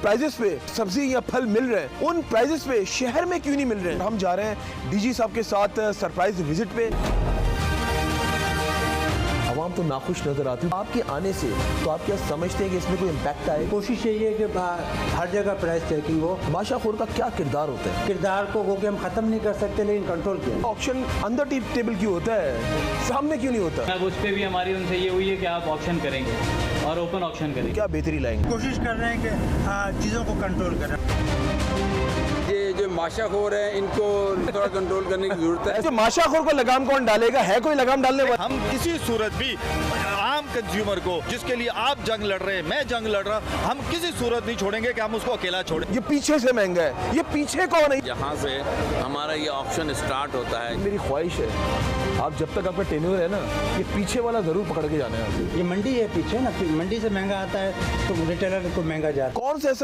Prices पे सब्जी या फल मिल रहे हैं उन प्राइजेस पे शहर में क्यों नहीं मिल रहे हैं? हम जा रहे हैं डीजी साहब के साथ सरप्राइज विजिट पे। आवाम तो नाखुश नजर आती है आपके आने से, तो आप क्या समझते हैं कि इसमें कोई इम्पैक्ट आए? कोशिश यही है कि हर जगह प्राइस चेकिंग हो। माशाखोर का क्या किरदार होता है? किरदार को वो कि हम खत्म नहीं कर सकते लेकिन कंट्रोल किया। ऑप्शन अंदर टेबल क्यों होता है, सामने क्यों नहीं होता? अब उस पर भी हमारी उनसे ये हुई है कि आप ऑप्शन करेंगे और ओपन ऑप्शन करेंगे। क्या बेहतरी लाएंगे? कोशिश कर रहे हैं कि चीज़ों को कंट्रोल करें। ये जो माशाखोर है इनको थोड़ा कंट्रोल करने की जरूरत है। ऐसे माशाखोर को लगाम कौन डालेगा? है कोई लगाम डालने वाला? हम किसी सूरत भी आम कंज्यूमर को, जिसके लिए आप जंग लड़ रहे हैं, मैं जंग लड़ रहा, हम किसी सूरत नहीं छोड़ेंगे कि हम उसको अकेला छोड़ें। ये पीछे से महंगा है, ये पीछे कौन है? यहाँ से हमारा ये ऑप्शन स्टार्ट होता है। मेरी ख्वाहिश है आप जब तक आपका टेन्योर है ना, ये पीछे वाला जरूर पकड़ के जाना है। ये मंडी है पीछे ना, मंडी से महंगा आता है तो रिटेलर को महंगा जाता है। कौन सा ऐसा